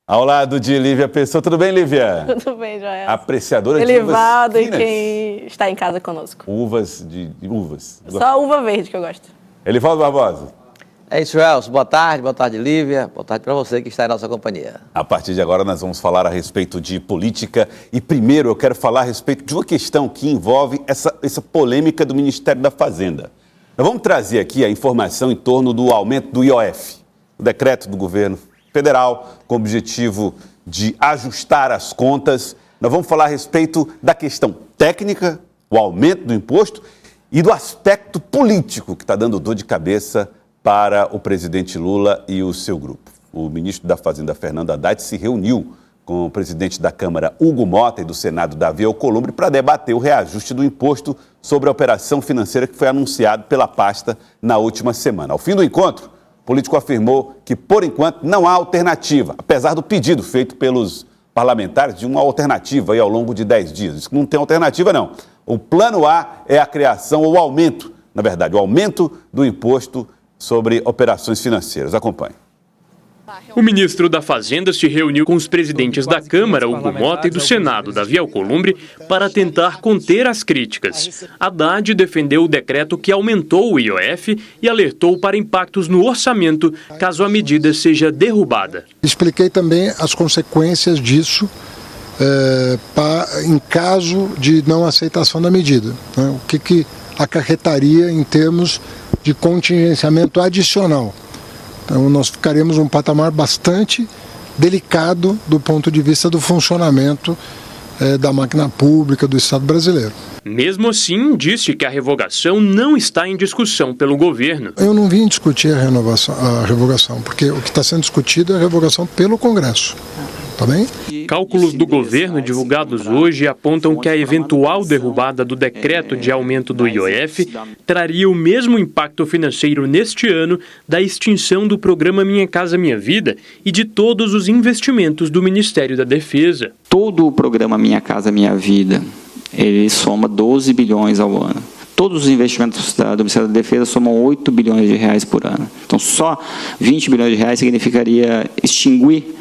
Ao lado de Lívia Pessoa. Tudo bem, Lívia? Tudo bem, Joel. Apreciadora de uvas Elevado e finas. quem está em casa conosco. Uvas de uvas. Só a uva verde que eu gosto. Elivaldo Barbosa. É isso, Elcio. Boa tarde, Lívia. Boa tarde para você que está em nossa companhia. A partir de agora nós vamos falar a respeito de política e primeiro eu quero falar a respeito de uma questão que envolve essa polêmica do Ministério da Fazenda. Nós vamos trazer aqui a informação em torno do aumento do IOF, o decreto do governo federal com o objetivo de ajustar as contas. Nós vamos falar a respeito da questão técnica, o aumento do imposto e do aspecto político que está dando dor de cabeça para o presidente Lula e o seu grupo. O ministro da Fazenda, Fernando Haddad, se reuniu com o presidente da Câmara, Hugo Mota, e do Senado, Davi Alcolumbre, para debater o reajuste do imposto sobre a operação financeira que foi anunciado pela pasta na última semana. Ao fim do encontro, o político afirmou que, por enquanto, não há alternativa, apesar do pedido feito pelos parlamentares de uma alternativa aí ao longo de 10 dias. Diz que não tem alternativa, não. O plano A é a criação ou o aumento, na verdade, o aumento do imposto sobre operações financeiras. Acompanhe. O ministro da Fazenda se reuniu com os presidentes da Câmara, Hugo Mota, e do Senado, Davi Alcolumbre, para tentar conter as críticas. Haddad defendeu o decreto que aumentou o IOF e alertou para impactos no orçamento caso a medida seja derrubada. Expliquei também as consequências disso em caso de não aceitação da medida, né? O que acarretaria em termos de contingenciamento adicional. Então, nós ficaremos num patamar bastante delicado do ponto de vista do funcionamento da máquina pública do Estado brasileiro. Mesmo assim, disse que a revogação não está em discussão pelo governo. Eu não vim discutir a revogação, porque o que está sendo discutido é a revogação pelo Congresso. Tá bem? Cálculos do governo divulgados hoje apontam que a eventual derrubada do decreto de aumento do IOF traria o mesmo impacto financeiro neste ano da extinção do programa Minha Casa Minha Vida e de todos os investimentos do Ministério da Defesa. Todo o programa Minha Casa Minha Vida, ele soma 12 bilhões ao ano. Todos os investimentos do Ministério da Defesa somam 8 bilhões de reais por ano. Então, só 20 bilhões de reais significaria extinguir,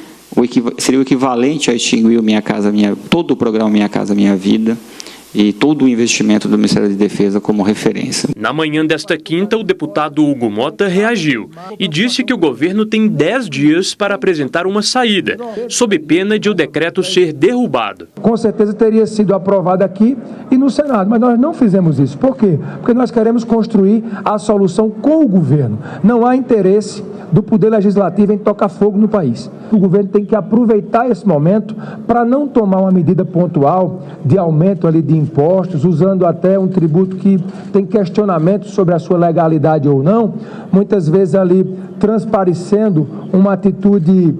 seria o equivalente a extinguir todo o programa Minha Casa Minha Vida e todo o investimento do Ministério da Defesa como referência. Na manhã desta quinta, o deputado Hugo Mota reagiu e disse que o governo tem 10 dias para apresentar uma saída, sob pena de o decreto ser derrubado. Com certeza teria sido aprovado aqui e no Senado, mas nós não fizemos isso. Por quê? Porque nós queremos construir a solução com o governo. Não há interesse do Poder Legislativo em tocar fogo no país. O governo tem que aproveitar esse momento para não tomar uma medida pontual de aumento ali de impostos, usando até um tributo que tem questionamento sobre a sua legalidade ou não, muitas vezes ali transparecendo uma atitude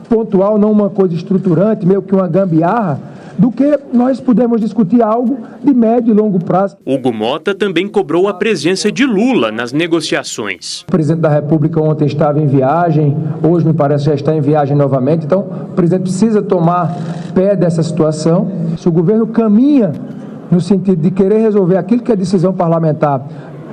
pontual, não uma coisa estruturante, meio que uma gambiarra, do que nós podemos discutir algo de médio e longo prazo. Hugo Mota também cobrou a presença de Lula nas negociações. O presidente da República ontem estava em viagem, hoje me parece já está em viagem novamente, então o presidente precisa tomar pé dessa situação. Se o governo caminha no sentido de querer resolver aquilo que é decisão parlamentar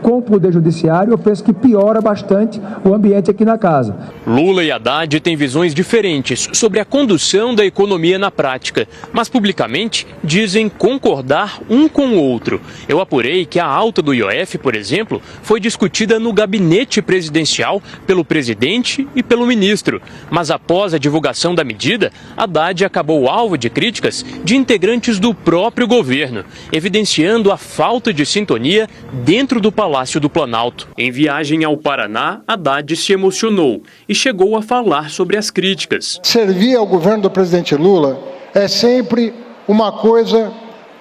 com o Poder Judiciário, eu penso que piora bastante o ambiente aqui na casa. Lula e Haddad têm visões diferentes sobre a condução da economia na prática, mas publicamente dizem concordar um com o outro. Eu apurei que a alta do IOF, por exemplo, foi discutida no gabinete presidencial pelo presidente e pelo ministro. Mas após a divulgação da medida, Haddad acabou alvo de críticas de integrantes do próprio governo, evidenciando a falta de sintonia dentro do Palácio do Planalto. Em viagem ao Paraná, Haddad se emocionou e chegou a falar sobre as críticas. Servir ao governo do presidente Lula é sempre uma coisa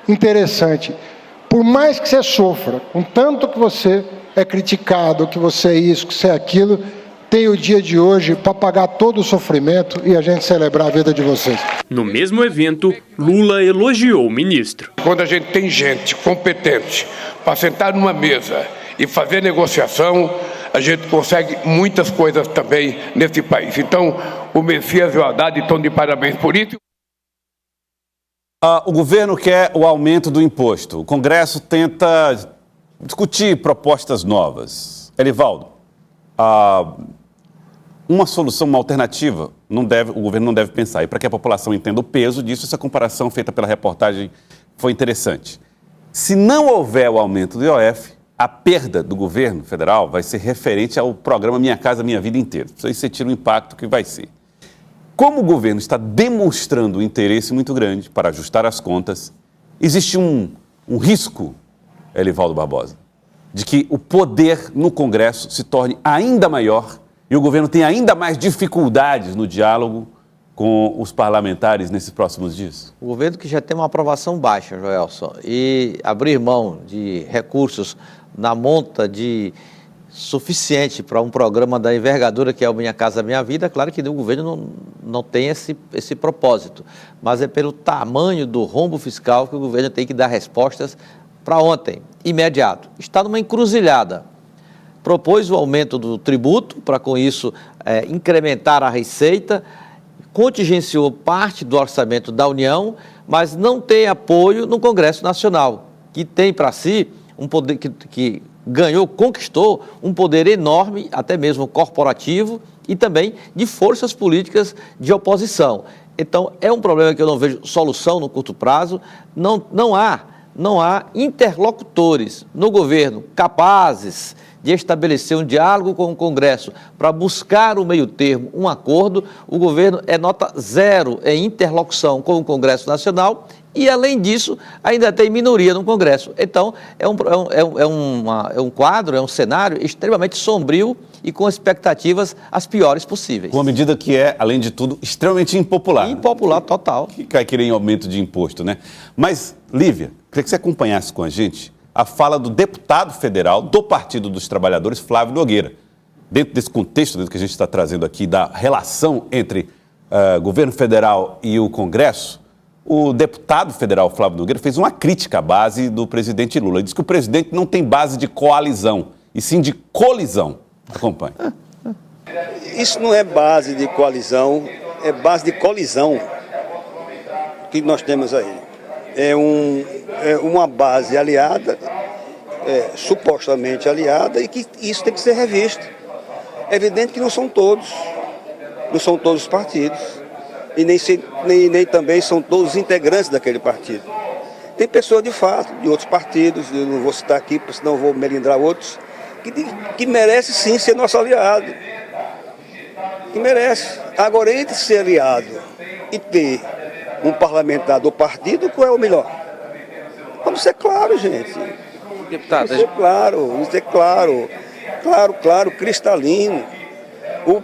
interessante. Por mais que você sofra, com tanto que você é criticado, que você é isso, que você é aquilo, tem o dia de hoje para pagar todo o sofrimento e a gente celebrar a vida de vocês. No mesmo evento, Lula elogiou o ministro. Quando a gente tem gente competente para sentar numa mesa e fazer negociação, a gente consegue muitas coisas também nesse país. Então, o Messias e o Haddad estão de parabéns por isso. O governo quer o aumento do imposto. O Congresso tenta discutir propostas novas. Elivaldo, uma solução, uma alternativa o governo não deve pensar. E para que a população entenda o peso disso, essa comparação feita pela reportagem foi interessante. Se não houver o aumento do IOF, a perda do governo federal vai ser referente ao programa Minha Casa Minha Vida Inteira. Isso aí você tira o impacto que vai ser. Como o governo está demonstrando um interesse muito grande para ajustar as contas, existe um risco, Elivaldo Barbosa, de que o poder no Congresso se torne ainda maior e o governo tenha ainda mais dificuldades no diálogo com os parlamentares nesses próximos dias? O governo que já tem uma aprovação baixa, Joelson, e abrir mão de recursos na monta suficiente para um programa da envergadura que é o Minha Casa Minha Vida, claro que o governo não tem esse propósito, mas é pelo tamanho do rombo fiscal que o governo tem que dar respostas para ontem, imediato. Está numa encruzilhada. Propôs o aumento do tributo para, com isso, incrementar a receita, contingenciou parte do orçamento da União, mas não tem apoio no Congresso Nacional, que tem para si um poder que conquistou um poder enorme, até mesmo corporativo, e também de forças políticas de oposição. Então, é um problema que eu não vejo solução no curto prazo. Não há interlocutores no governo capazes de estabelecer um diálogo com o Congresso para buscar o meio termo, um acordo. O governo é nota zero em interlocução com o Congresso Nacional e, além disso, ainda tem minoria no Congresso. Então, é um quadro, é um cenário extremamente sombrio e com expectativas as piores possíveis. Uma medida que é, além de tudo, extremamente impopular. Impopular total. Que vai querer em aumento de imposto, né? Mas, Lívia, queria que você acompanhasse com a gente a fala do deputado federal do Partido dos Trabalhadores, Flávio Nogueira. Dentro desse contexto, dentro que a gente está trazendo aqui, da relação entre governo federal e o Congresso, o deputado federal Flávio Nogueira fez uma crítica à base do presidente Lula. Ele disse que o presidente não tem base de coalizão, e sim de colisão. Acompanhe. Isso não é base de coalizão, é base de colisão que nós temos aí. É uma base aliada, supostamente aliada, e que isso tem que ser revisto. É evidente que não são todos os partidos, e nem também são todos os integrantes daquele partido. Tem pessoas, de fato, de outros partidos, eu não vou citar aqui, porque senão eu vou melindrar outros, que merece sim ser nosso aliado. Que merece. Agora, entre ser aliado e ter um parlamentar do partido, qual é o melhor? Vamos ser claros, gente. Deputado, Vamos ser claro, cristalino. O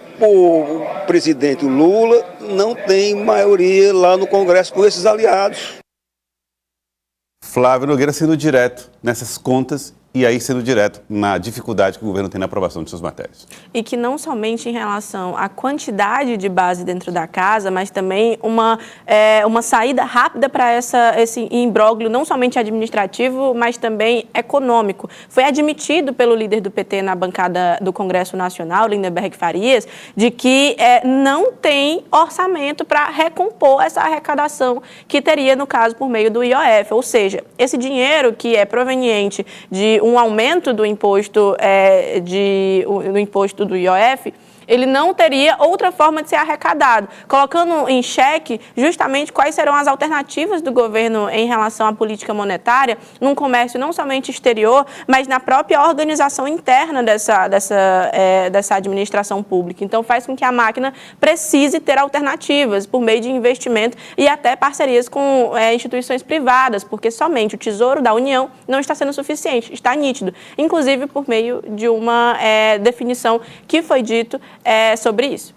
presidente Lula não tem maioria lá no Congresso com esses aliados. Flávio Nogueira sendo direto nessas contas e aí sendo direto na dificuldade que o governo tem na aprovação de suas matérias. E que não somente em relação à quantidade de base dentro da casa, mas também uma saída rápida para esse imbróglio, não somente administrativo, mas também econômico. Foi admitido pelo líder do PT na bancada do Congresso Nacional, Lindenberg Farias, de que não tem orçamento para recompor essa arrecadação que teria, no caso, por meio do IOF. Ou seja, esse dinheiro que é proveniente de um aumento do imposto, do imposto do IOF, ele não teria outra forma de ser arrecadado, colocando em xeque justamente quais serão as alternativas do governo em relação à política monetária, num comércio não somente exterior, mas na própria organização interna dessa administração pública. Então, faz com que a máquina precise ter alternativas por meio de investimento e até parcerias com instituições privadas, porque somente o Tesouro da União não está sendo suficiente, está nítido, inclusive por meio de uma definição que foi dito sobre isso.